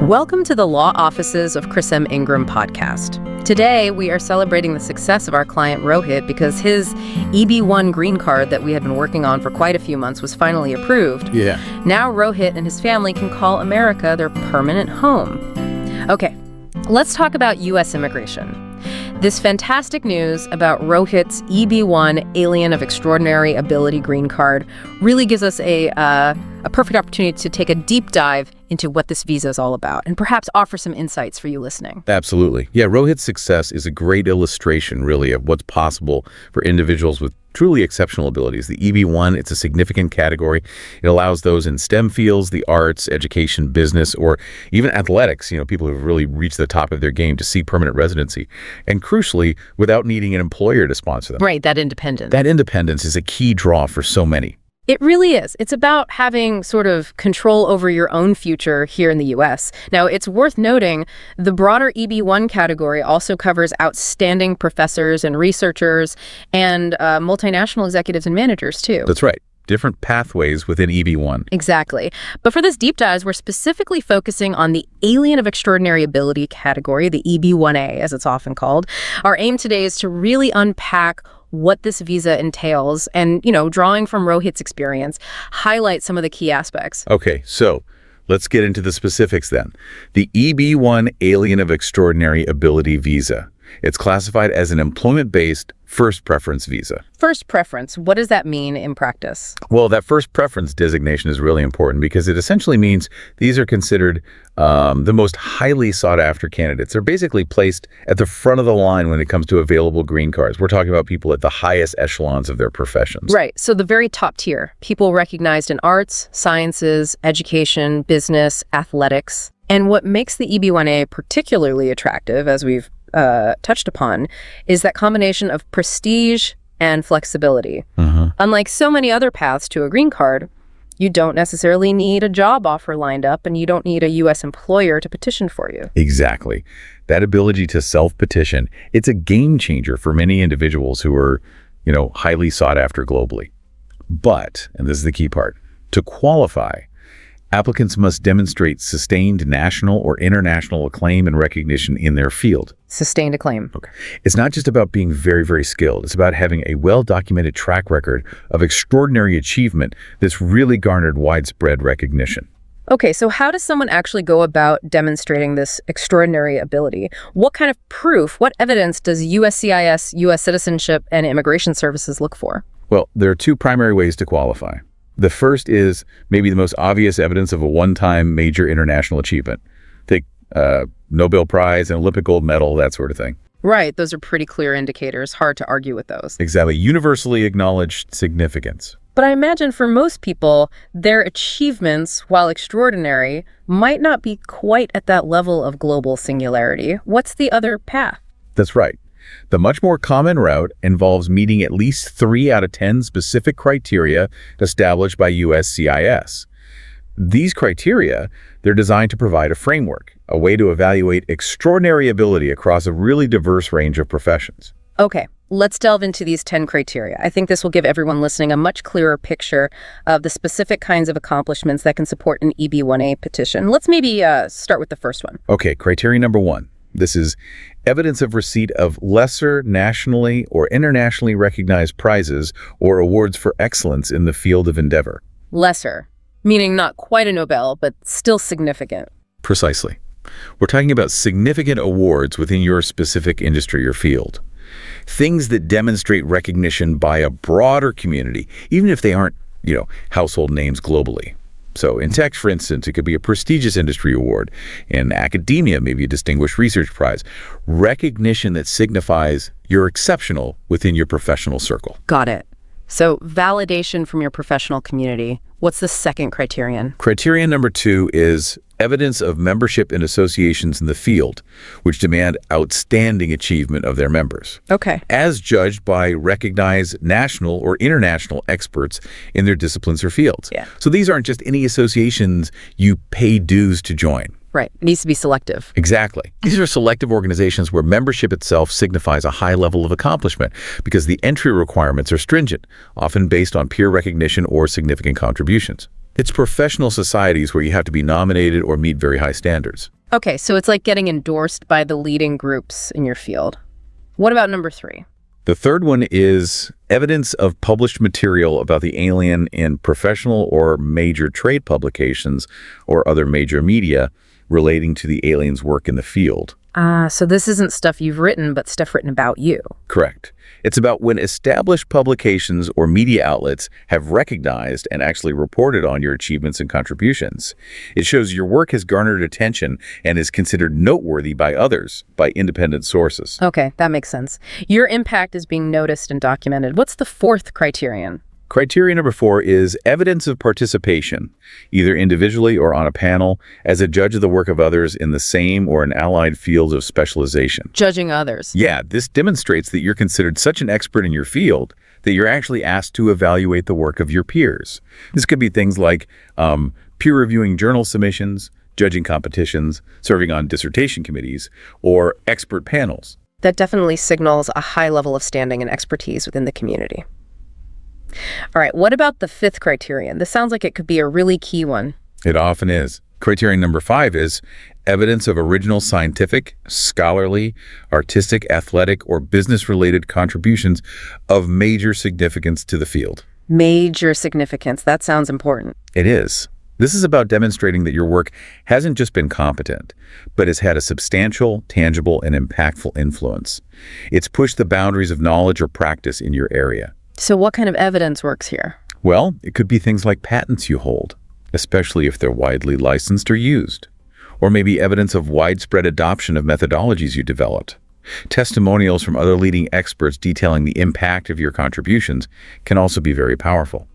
Welcome to the Law Offices of Chris M. Ingram podcast. Today, we are celebrating the success of our client Rohit because his EB-1 green card that we had been working on for quite a few months was finally approved. Yeah. Now Rohit and his family can call America their permanent home. Okay, let's talk about U.S. immigration. This fantastic news about Rohit's EB-1 Alien of Extraordinary Ability green card really gives us a perfect opportunity to take a deep dive into what this visa is all about and perhaps offer some insights for you listening. Absolutely. Yeah, Rohit's success is a great illustration, really, of what's possible for individuals with truly exceptional abilities. The EB-1, it's a significant category. It allows those in STEM fields, the arts, education, business, or even athletics, people who have really reached the top of their game to seek permanent residency. And crucially, without needing an employer to sponsor them. Right, that independence. That independence is a key draw for so many. It really is. It's about having sort of control over your own future here in the U.S. Now, it's worth noting the broader EB-1 category also covers outstanding professors and researchers and multinational executives and managers, too. That's right. Different pathways within EB-1. Exactly. But for this deep dive, we're specifically focusing on the Alien of Extraordinary Ability category, the EB-1A, as it's often called. Our aim today is to really unpack what this visa entails and, drawing from Rohit's experience, highlight some of the key aspects. Okay, so let's get into the specifics then. The EB-1 Alien of Extraordinary Ability visa. It's classified as an employment-based first preference visa. First preference, what does that mean in practice? Well, that first preference designation is really important because it essentially means these are considered the most highly sought after candidates. They're basically placed at the front of the line when it comes to available green cards. We're talking about people at the highest echelons of their professions. Right, so the very top tier, people recognized in arts, sciences, education, business, athletics. And what makes the EB-1A particularly attractive, as we've touched upon, is that combination of prestige and flexibility. Unlike so many other paths to a green card, you don't necessarily need a job offer lined up and you don't need a U.S. employer to petition for you. Exactly. That ability to self-petition, it's a game changer for many individuals who are, highly sought after globally. But, and this is the key part, to qualify, applicants must demonstrate sustained national or international acclaim and recognition in their field. Sustained acclaim. Okay. It's not just about being very, very skilled. It's about having a well-documented track record of extraordinary achievement that's really garnered widespread recognition. Okay, so how does someone actually go about demonstrating this extraordinary ability? What kind of proof, what evidence does USCIS, U.S. Citizenship and Immigration Services look for? Well, there are two primary ways to qualify. The first is maybe the most obvious evidence of a one-time major international achievement. Take Nobel Prize, an Olympic gold medal, that sort of thing. Right. Those are pretty clear indicators. Hard to argue with those. Exactly. Universally acknowledged significance. But I imagine for most people, their achievements, while extraordinary, might not be quite at that level of global singularity. What's the other path? That's right. The much more common route involves meeting at least 3 out of 10 specific criteria established by USCIS. These criteria, they're designed to provide a framework, a way to evaluate extraordinary ability across a really diverse range of professions. Okay, let's delve into these 10 criteria. I think this will give everyone listening a much clearer picture of the specific kinds of accomplishments that can support an EB-1A petition. Let's maybe start with the first one. Okay, criteria number 1. This is evidence of receipt of lesser nationally or internationally recognized prizes or awards for excellence in the field of endeavor. Lesser, meaning not quite a Nobel, but still significant. Precisely. We're talking about significant awards within your specific industry or field. Things that demonstrate recognition by a broader community, even if they aren't, household names globally. So in tech, for instance, it could be a prestigious industry award. In academia, maybe a distinguished research prize. Recognition that signifies you're exceptional within your professional circle. Got it. So validation from your professional community. What's the second criterion? Criterion number 2 is evidence of membership in associations in the field, which demand outstanding achievement of their members. Okay. As judged by recognized national or international experts in their disciplines or fields. Yeah. So these aren't just any associations you pay dues to join. Right. It needs to be selective. Exactly. These are selective organizations where membership itself signifies a high level of accomplishment because the entry requirements are stringent, often based on peer recognition or significant contributions. It's professional societies where you have to be nominated or meet very high standards. Okay, so it's like getting endorsed by the leading groups in your field. What about number 3? The third one is evidence of published material about the alien in professional or major trade publications or other major media relating to the alien's work in the field. So this isn't stuff you've written, but stuff written about you. Correct. It's about when established publications or media outlets have recognized and actually reported on your achievements and contributions. It shows your work has garnered attention and is considered noteworthy by others, by independent sources. Okay, that makes sense. Your impact is being noticed and documented. What's the 4th criterion? Criteria number 4 is evidence of participation, either individually or on a panel, as a judge of the work of others in the same or an allied field of specialization. Judging others. Yeah, this demonstrates that you're considered such an expert in your field that you're actually asked to evaluate the work of your peers. This could be things like peer-reviewing journal submissions, judging competitions, serving on dissertation committees, or expert panels. That definitely signals a high level of standing and expertise within the community. All right, what about the 5th criterion? This sounds like it could be a really key one. It often is. Criterion number 5 is evidence of original scientific, scholarly, artistic, athletic, or business-related contributions of major significance to the field. Major significance. That sounds important. It is. This is about demonstrating that your work hasn't just been competent, but has had a substantial, tangible, and impactful influence. It's pushed the boundaries of knowledge or practice in your area. So what kind of evidence works here? Well, it could be things like patents you hold, especially if they're widely licensed or used, or maybe evidence of widespread adoption of methodologies you developed. Testimonials from other leading experts detailing the impact of your contributions can also be very powerful.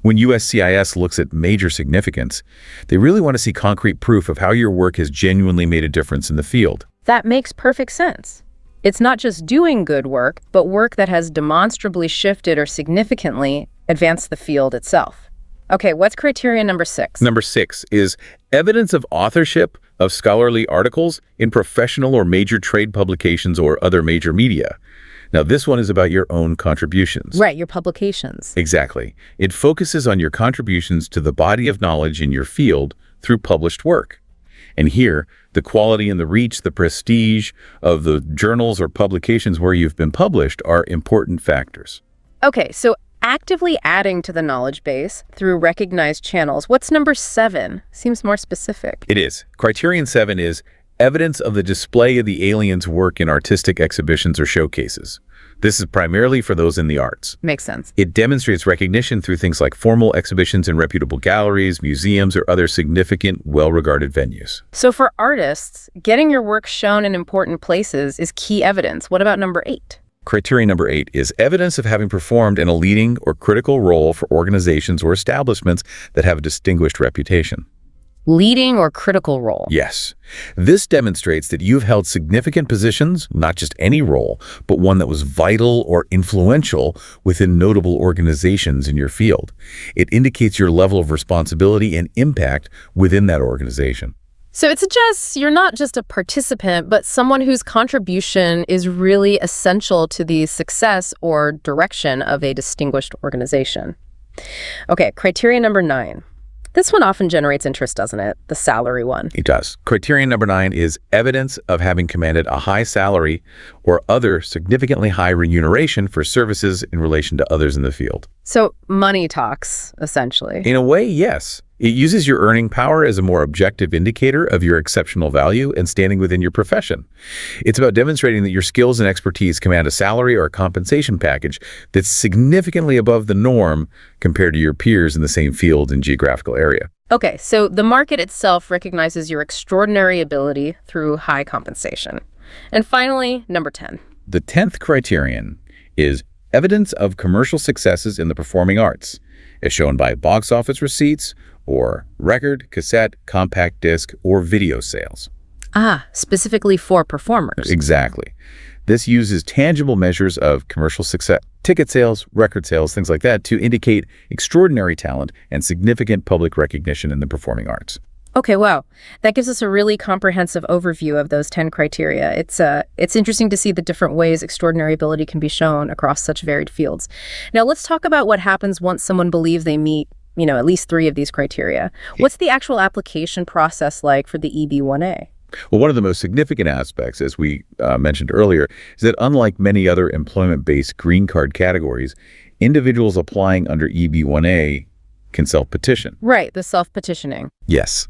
When USCIS looks at major significance, they really want to see concrete proof of how your work has genuinely made a difference in the field. That makes perfect sense. It's not just doing good work, but work that has demonstrably shifted or significantly advanced the field itself. Okay, what's criterion number 6? Number 6 is evidence of authorship of scholarly articles in professional or major trade publications or other major media. Now, this one is about your own contributions. Right, your publications. Exactly. It focuses on your contributions to the body of knowledge in your field through published work. And here, the quality and the reach, the prestige of the journals or publications where you've been published are important factors. Okay, so actively adding to the knowledge base through recognized channels. What's number 7? Seems more specific. It is. Criterion 7 is evidence of the display of the alien's work in artistic exhibitions or showcases. This is primarily for those in the arts. Makes sense. It demonstrates recognition through things like formal exhibitions in reputable galleries, museums, or other significant, well-regarded venues. So for artists, getting your work shown in important places is key evidence. What about number 8? Criterion number 8 is evidence of having performed in a leading or critical role for organizations or establishments that have a distinguished reputation. Leading or critical role. Yes. This demonstrates that you've held significant positions, not just any role, but one that was vital or influential within notable organizations in your field. It indicates your level of responsibility and impact within that organization. So it suggests you're not just a participant, but someone whose contribution is really essential to the success or direction of a distinguished organization. Okay, criterion number 9. This one often generates interest, doesn't it? The salary one. It does. Criterion number 9 is evidence of having commanded a high salary or other significantly high remuneration for services in relation to others in the field. So money talks, essentially. In a way, yes. It uses your earning power as a more objective indicator of your exceptional value and standing within your profession. It's about demonstrating that your skills and expertise command a salary or a compensation package that's significantly above the norm compared to your peers in the same field and geographical area. Okay, so the market itself recognizes your extraordinary ability through high compensation. And finally, number 10. The 10th criterion is evidence of commercial successes in the performing arts, as shown by box office receipts or record, cassette, compact disc, or video sales. Specifically for performers. Exactly. This uses tangible measures of commercial success, ticket sales, record sales, things like that, to indicate extraordinary talent and significant public recognition in the performing arts. Okay, wow. That gives us a really comprehensive overview of those 10 criteria. It's interesting to see the different ways extraordinary ability can be shown across such varied fields. Now, let's talk about what happens once someone believes they meet at least 3 of these criteria. What's the actual application process like for the EB-1A? Well, one of the most significant aspects, as we mentioned earlier, is that unlike many other employment-based green card categories, individuals applying under EB-1A can self-petition. Right, the self-petitioning. Yes.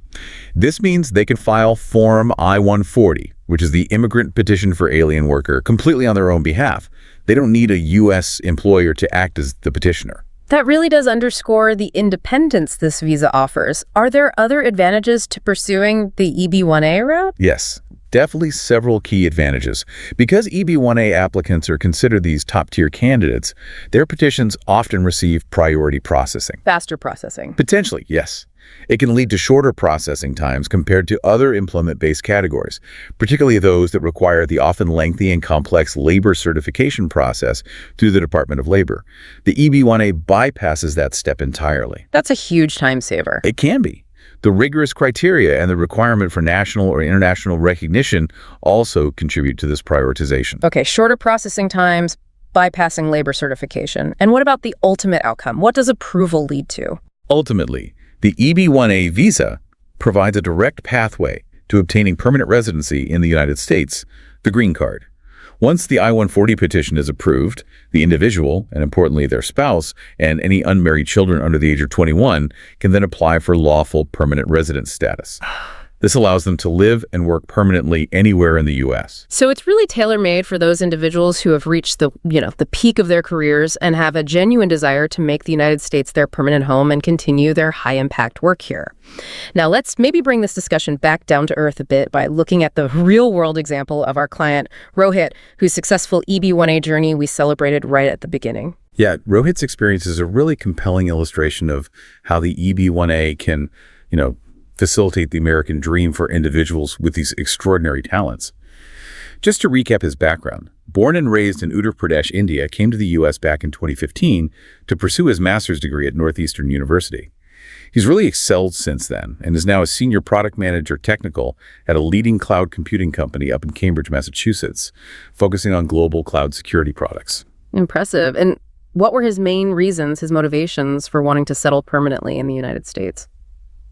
This means they can file Form I-140, which is the immigrant petition for alien worker, completely on their own behalf. They don't need a U.S. employer to act as the petitioner. That really does underscore the independence this visa offers. Are there other advantages to pursuing the EB-1A route? Yes, definitely several key advantages. Because EB-1A applicants are considered these top-tier candidates, their petitions often receive priority processing. Faster processing. Potentially, yes. It can lead to shorter processing times compared to other employment-based categories, particularly those that require the often lengthy and complex labor certification process through the Department of Labor. The EB-1A bypasses that step entirely. That's a huge time saver. It can be. The rigorous criteria and the requirement for national or international recognition also contribute to this prioritization. Okay, shorter processing times, bypassing labor certification. And what about the ultimate outcome? What does approval lead to? Ultimately, the EB-1A visa provides a direct pathway to obtaining permanent residency in the United States, the green card. Once the I-140 petition is approved, the individual, and importantly their spouse, and any unmarried children under the age of 21 can then apply for lawful permanent residence status. This allows them to live and work permanently anywhere in the U.S. So it's really tailor-made for those individuals who have reached the peak of their careers and have a genuine desire to make the United States their permanent home and continue their high-impact work here. Now, let's maybe bring this discussion back down to earth a bit by looking at the real-world example of our client, Rohit, whose successful EB-1A journey we celebrated right at the beginning. Yeah, Rohit's experience is a really compelling illustration of how the EB-1A can, facilitate the American dream for individuals with these extraordinary talents. Just to recap his background, born and raised in Uttar Pradesh, India, came to the U.S. back in 2015 to pursue his master's degree at Northeastern University. He's really excelled since then and is now a senior product manager technical at a leading cloud computing company up in Cambridge, Massachusetts, focusing on global cloud security products. Impressive. And what were his main reasons, his motivations for wanting to settle permanently in the United States?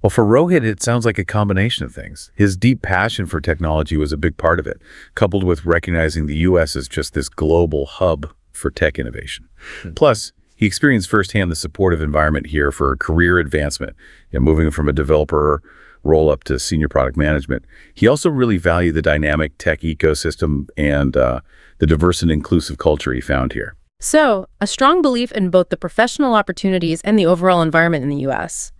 Well, for Rohit, it sounds like a combination of things. His deep passion for technology was a big part of it, coupled with recognizing the U.S. as just this global hub for tech innovation. Plus, he experienced firsthand the supportive environment here for career advancement, moving from a developer role up to senior product management. He also really valued the dynamic tech ecosystem and the diverse and inclusive culture he found here. So, a strong belief in both the professional opportunities and the overall environment in the U.S.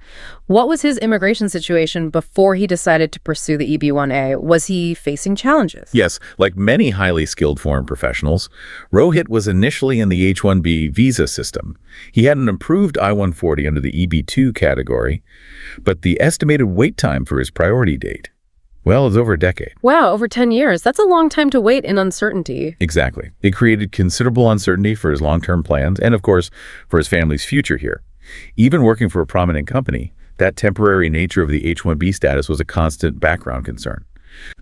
What was his immigration situation before he decided to pursue the EB-1A? Was he facing challenges? Yes, like many highly skilled foreign professionals, Rohit was initially in the H-1B visa system. He had an approved I-140 under the EB-2 category, but the estimated wait time for his priority date, well, it's over a decade. Wow, over 10 years. That's a long time to wait in uncertainty. Exactly. It created considerable uncertainty for his long-term plans and, of course, for his family's future here. Even working for a prominent company, that temporary nature of the H-1B status was a constant background concern.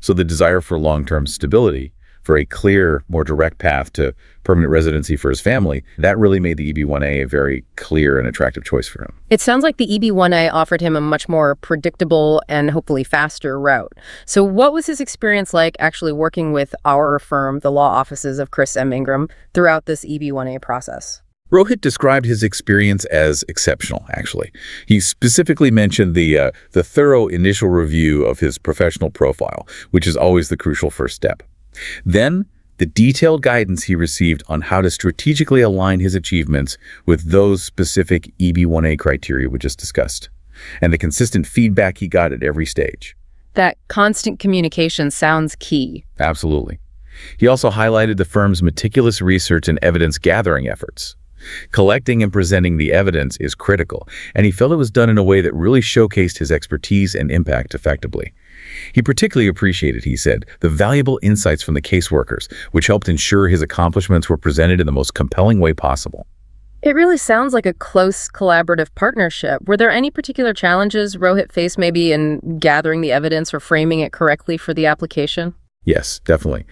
So the desire for long-term stability, for a clear, more direct path to permanent residency for his family, that really made the EB-1A a very clear and attractive choice for him. It sounds like the EB-1A offered him a much more predictable and hopefully faster route. So what was his experience like actually working with our firm, the law offices of Chris M. Ingram, throughout this EB-1A process? Rohit described his experience as exceptional, actually. He specifically mentioned the thorough initial review of his professional profile, which is always the crucial first step. Then, the detailed guidance he received on how to strategically align his achievements with those specific EB-1A criteria we just discussed, and the consistent feedback he got at every stage. That constant communication sounds key. Absolutely. He also highlighted the firm's meticulous research and evidence-gathering efforts. Collecting and presenting the evidence is critical, and he felt it was done in a way that really showcased his expertise and impact effectively. He particularly appreciated, he said, the valuable insights from the caseworkers, which helped ensure his accomplishments were presented in the most compelling way possible. It really sounds like a close collaborative partnership. Were there any particular challenges Rohit faced maybe in gathering the evidence or framing it correctly for the application? Yes, definitely.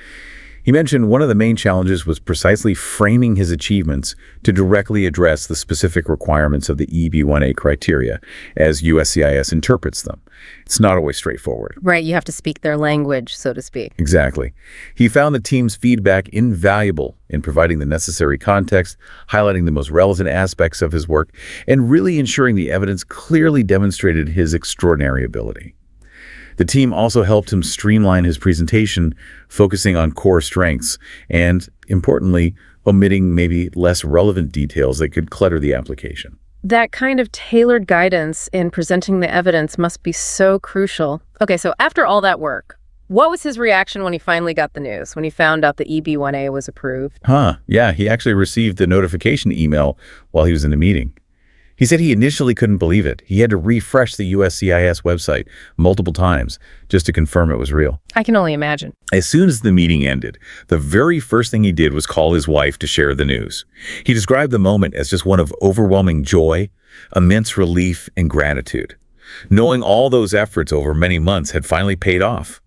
He mentioned one of the main challenges was precisely framing his achievements to directly address the specific requirements of the EB-1A criteria as USCIS interprets them. It's not always straightforward. Right, you have to speak their language, so to speak. Exactly. He found the team's feedback invaluable in providing the necessary context, highlighting the most relevant aspects of his work, and really ensuring the evidence clearly demonstrated his extraordinary ability. The team also helped him streamline his presentation, focusing on core strengths and, importantly, omitting maybe less relevant details that could clutter the application. That kind of tailored guidance in presenting the evidence must be so crucial. Okay, so after all that work, what was his reaction when he finally got the news, when he found out the EB-1A was approved? Yeah, he actually received the notification email while he was in the meeting. He said he initially couldn't believe it. He had to refresh the USCIS website multiple times just to confirm it was real. I can only imagine. As soon as the meeting ended, the very first thing he did was call his wife to share the news. He described the moment as just one of overwhelming joy, immense relief, and gratitude. Knowing all those efforts over many months had finally paid off.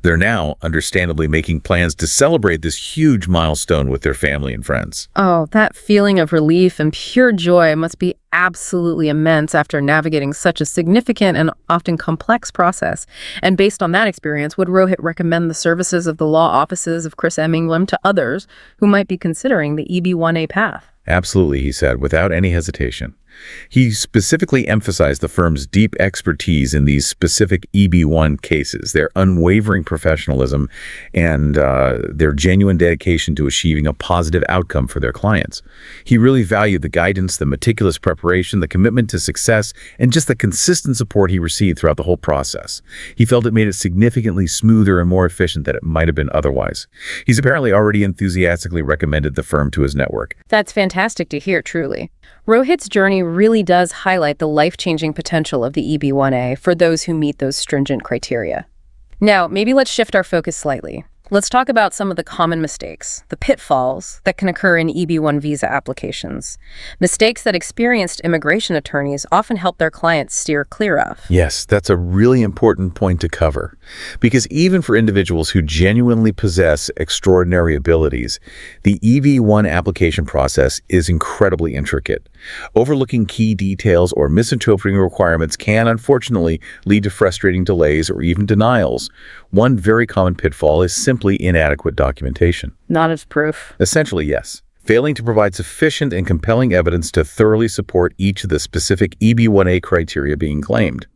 They're now, understandably, making plans to celebrate this huge milestone with their family and friends. Oh, that feeling of relief and pure joy must be absolutely immense after navigating such a significant and often complex process. And based on that experience, would Rohit recommend the services of the law offices of Chris M. England to others who might be considering the EB-1A path? Absolutely, he said, without any hesitation. He specifically emphasized the firm's deep expertise in these specific EB-1 cases, their unwavering professionalism, and their genuine dedication to achieving a positive outcome for their clients. He really valued the guidance, the meticulous preparation, the commitment to success, and just the consistent support he received throughout the whole process. He felt it made it significantly smoother and more efficient than it might have been otherwise. He's apparently already enthusiastically recommended the firm to his network. That's fantastic to hear, truly. Rohit's journey really does highlight the life-changing potential of the EB-1A for those who meet those stringent criteria. Now, maybe let's shift our focus slightly. Let's talk about some of the common mistakes, the pitfalls that can occur in EB-1 visa applications. Mistakes that experienced immigration attorneys often help their clients steer clear of. Yes, that's a really important point to cover. Because even for individuals who genuinely possess extraordinary abilities, the EB-1 application process is incredibly intricate. Overlooking key details or misinterpreting requirements can, unfortunately, lead to frustrating delays or even denials. One very common pitfall is simply inadequate documentation. Not as proof. Essentially, yes. Failing to provide sufficient and compelling evidence to thoroughly support each of the specific EB-1A criteria being claimed.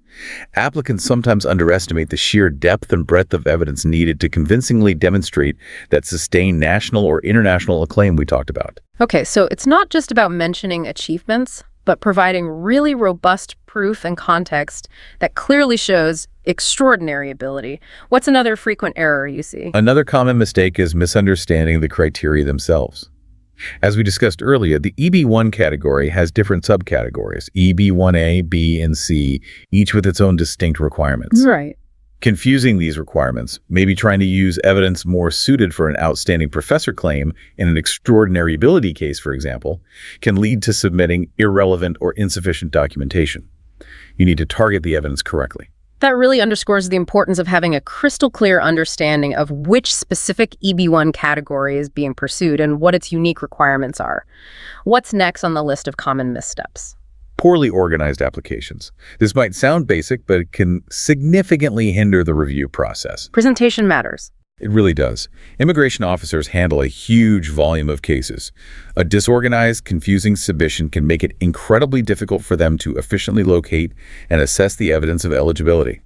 Applicants sometimes underestimate the sheer depth and breadth of evidence needed to convincingly demonstrate that sustained national or international acclaim we talked about. Okay, so it's not just about mentioning achievements, but providing really robust proof and context that clearly shows extraordinary ability. What's another frequent error you see? Another common mistake is misunderstanding the criteria themselves. As we discussed earlier, the EB-1 category has different subcategories, EB-1A, B, and C, each with its own distinct requirements. Right. Confusing these requirements, maybe trying to use evidence more suited for an outstanding professor claim in an extraordinary ability case, for example, can lead to submitting irrelevant or insufficient documentation. You need to target the evidence correctly. That really underscores the importance of having a crystal clear understanding of which specific EB-1 category is being pursued and what its unique requirements are. What's next on the list of common missteps? Poorly organized applications. This might sound basic, but it can significantly hinder the review process. Presentation matters. It really does. Immigration officers handle a huge volume of cases. A disorganized, confusing submission can make it incredibly difficult for them to efficiently locate and assess the evidence of eligibility.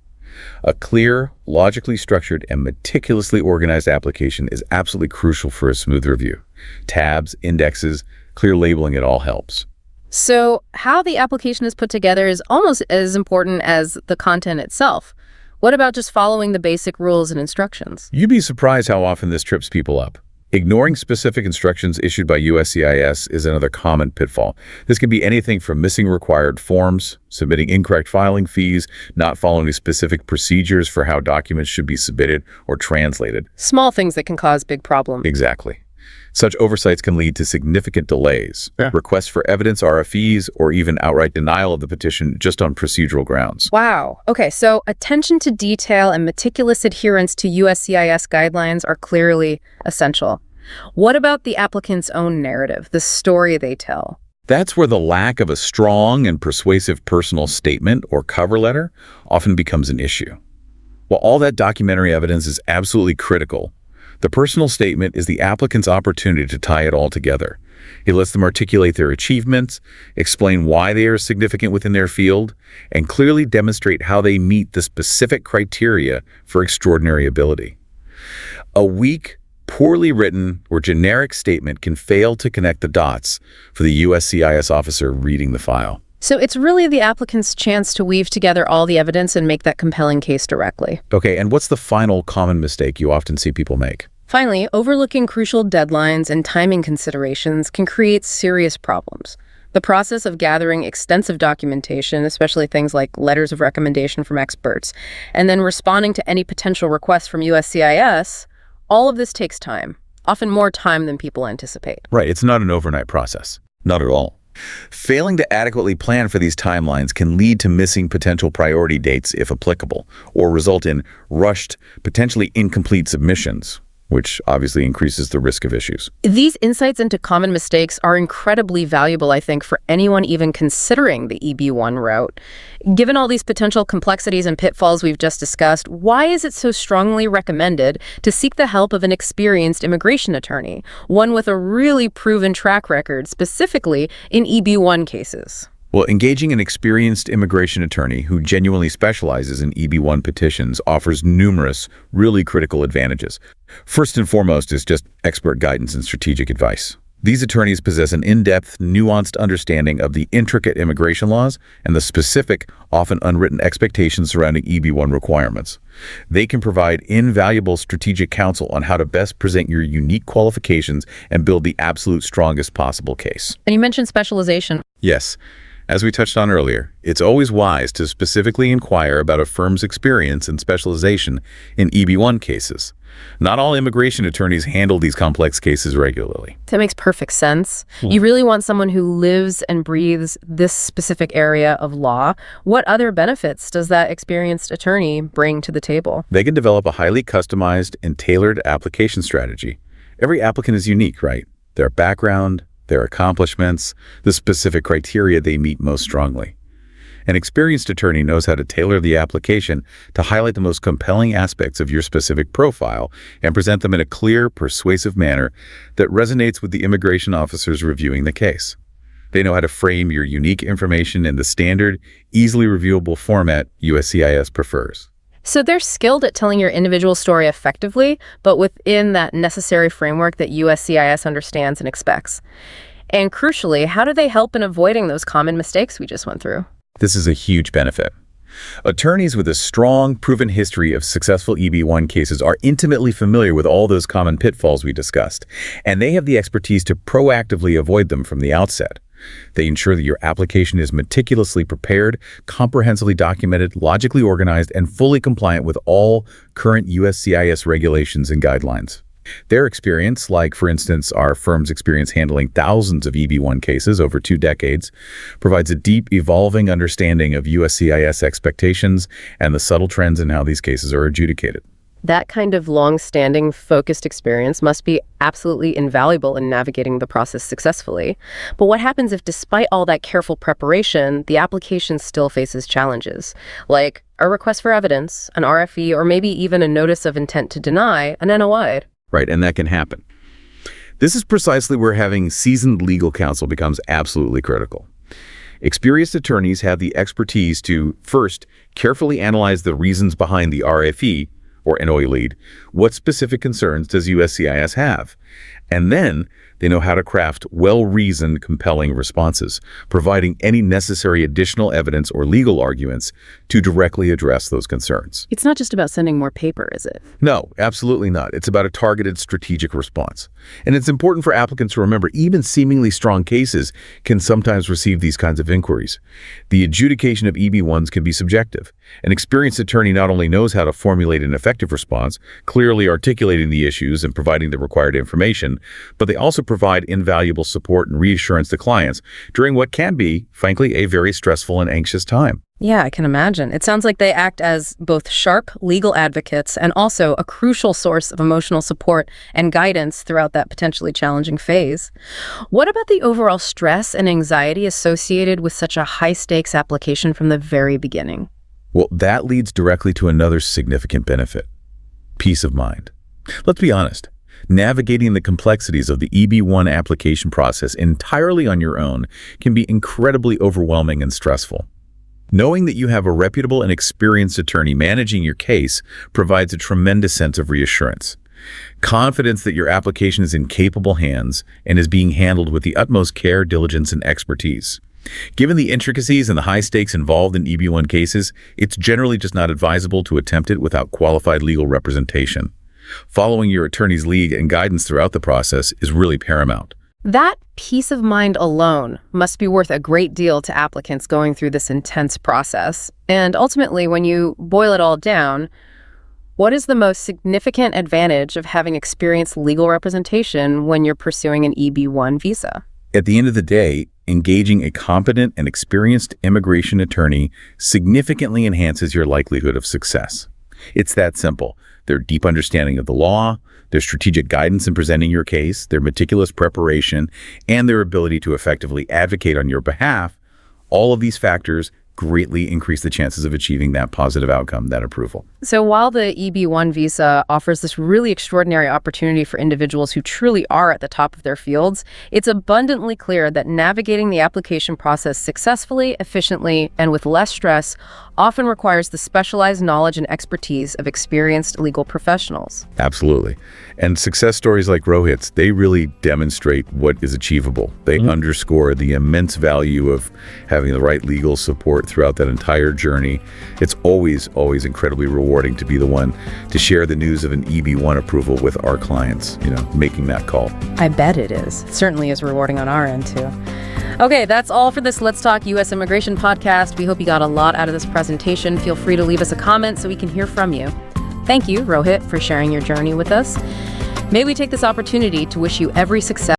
A clear, logically structured, and meticulously organized application is absolutely crucial for a smooth review. Tabs, indexes, clear labeling, it all helps. So how the application is put together is almost as important as the content itself. What about just following the basic rules and instructions? You'd be surprised how often this trips people up. Ignoring specific instructions issued by USCIS is another common pitfall. This can be anything from missing required forms, submitting incorrect filing fees, not following specific procedures for how documents should be submitted or translated. Small things that can cause big problems. Exactly. Such oversights can lead to significant delays, requests for evidence RFEs, or even outright denial of the petition just on procedural grounds. Wow. Okay, so attention to detail and meticulous adherence to USCIS guidelines are clearly essential. What about the applicant's own narrative, the story they tell? That's where the lack of a strong and persuasive personal statement or cover letter often becomes an issue. While all that documentary evidence is absolutely critical, the personal statement is the applicant's opportunity to tie it all together. It lets them articulate their achievements, explain why they are significant within their field, and clearly demonstrate how they meet the specific criteria for extraordinary ability. A weak, poorly written, or generic statement can fail to connect the dots for the USCIS officer reading the file. So it's really the applicant's chance to weave together all the evidence and make that compelling case directly. Okay, and what's the final common mistake you often see people make? Finally, overlooking crucial deadlines and timing considerations can create serious problems. The process of gathering extensive documentation, especially things like letters of recommendation from experts, and then responding to any potential requests from USCIS, all of this takes time, often more time than people anticipate. Right, it's not an overnight process. Not at all. Failing to adequately plan for these timelines can lead to missing potential priority dates if applicable, or result in rushed, potentially incomplete submissions, which obviously increases the risk of issues. These insights into common mistakes are incredibly valuable, I think, for anyone even considering the EB-1 route. Given all these potential complexities and pitfalls we've just discussed, why is it so strongly recommended to seek the help of an experienced immigration attorney, one with a really proven track record, specifically in EB-1 cases? Well, engaging an experienced immigration attorney who genuinely specializes in EB-1 petitions offers numerous, really critical advantages. First and foremost is just expert guidance and strategic advice. These attorneys possess an in-depth, nuanced understanding of the intricate immigration laws and the specific, often unwritten expectations surrounding EB-1 requirements. They can provide invaluable strategic counsel on how to best present your unique qualifications and build the absolute strongest possible case. And you mentioned specialization. Yes. As we touched on earlier, it's always wise to specifically inquire about a firm's experience and specialization in EB-1 cases. Not all immigration attorneys handle these complex cases regularly. That makes perfect sense. You really want someone who lives and breathes this specific area of law. What other benefits does that experienced attorney bring to the table? They can develop a highly customized and tailored application strategy. Every applicant is unique, right? Their background, their accomplishments, the specific criteria they meet most strongly. An experienced attorney knows how to tailor the application to highlight the most compelling aspects of your specific profile and present them in a clear, persuasive manner that resonates with the immigration officers reviewing the case. They know how to frame your unique information in the standard, easily reviewable format USCIS prefers. So they're skilled at telling your individual story effectively, but within that necessary framework that USCIS understands and expects. And crucially, how do they help in avoiding those common mistakes we just went through? This is a huge benefit. Attorneys with a strong, proven history of successful EB-1 cases are intimately familiar with all those common pitfalls we discussed, and they have the expertise to proactively avoid them from the outset. They ensure that your application is meticulously prepared, comprehensively documented, logically organized, and fully compliant with all current USCIS regulations and guidelines. Their experience, like, for instance, our firm's experience handling thousands of EB-1 cases over 2 decades, provides a deep, evolving understanding of USCIS expectations and the subtle trends in how these cases are adjudicated. That kind of long-standing, focused experience must be absolutely invaluable in navigating the process successfully. But what happens if, despite all that careful preparation, the application still faces challenges, like a request for evidence, an RFE, or maybe even a notice of intent to deny, an NOI? Right, and that can happen. This is precisely where having seasoned legal counsel becomes absolutely critical. Experienced attorneys have the expertise to, first, carefully analyze the reasons behind the RFE, or NOI lead. What specific concerns does USCIS have? And then They know how to craft well-reasoned, compelling responses, providing any necessary additional evidence or legal arguments to directly address those concerns. It's not just about sending more paper, is it? No, absolutely not. It's about a targeted strategic response. And it's important for applicants to remember even seemingly strong cases can sometimes receive these kinds of inquiries. The adjudication of EB-1s can be subjective. An experienced attorney not only knows how to formulate an effective response, clearly articulating the issues and providing the required information, but they also provide invaluable support and reassurance to clients during what can be, frankly, a very stressful and anxious time. Yeah, I can imagine. It sounds like they act as both sharp legal advocates and also a crucial source of emotional support and guidance throughout that potentially challenging phase. What about the overall stress and anxiety associated with such a high-stakes application from the very beginning? Well, that leads directly to another significant benefit: peace of mind. Let's be honest. Navigating the complexities of the EB-1 application process entirely on your own can be incredibly overwhelming and stressful. Knowing that you have a reputable and experienced attorney managing your case provides a tremendous sense of reassurance. Confidence that your application is in capable hands and is being handled with the utmost care, diligence, and expertise. Given the intricacies and the high stakes involved in EB-1 cases, it's generally just not advisable to attempt it without qualified legal representation. Following your attorney's lead and guidance throughout the process is really paramount. That peace of mind alone must be worth a great deal to applicants going through this intense process. And ultimately, when you boil it all down, what is the most significant advantage of having experienced legal representation when you're pursuing an EB-1 visa? At the end of the day, engaging a competent and experienced immigration attorney significantly enhances your likelihood of success. It's that simple. Their deep understanding of the law, their strategic guidance in presenting your case, their meticulous preparation, and their ability to effectively advocate on your behalf, all of these factors greatly increase the chances of achieving that positive outcome, that approval. So while the EB-1 visa offers this really extraordinary opportunity for individuals who truly are at the top of their fields, it's abundantly clear that navigating the application process successfully, efficiently, and with less stress often requires the specialized knowledge and expertise of experienced legal professionals. Absolutely. And success stories like Rohit's, they really demonstrate what is achievable. They underscore the immense value of having the right legal support throughout that entire journey. It's always incredibly rewarding to be the one to share the news of an EB-1 approval with our clients, making that call. I bet it is. It certainly is rewarding on our end, too. Okay, that's all for this Let's Talk U.S. Immigration podcast. We hope you got a lot out of this presentation. Feel free to leave us a comment so we can hear from you. Thank you, Rohit, for sharing your journey with us. May we take this opportunity to wish you every success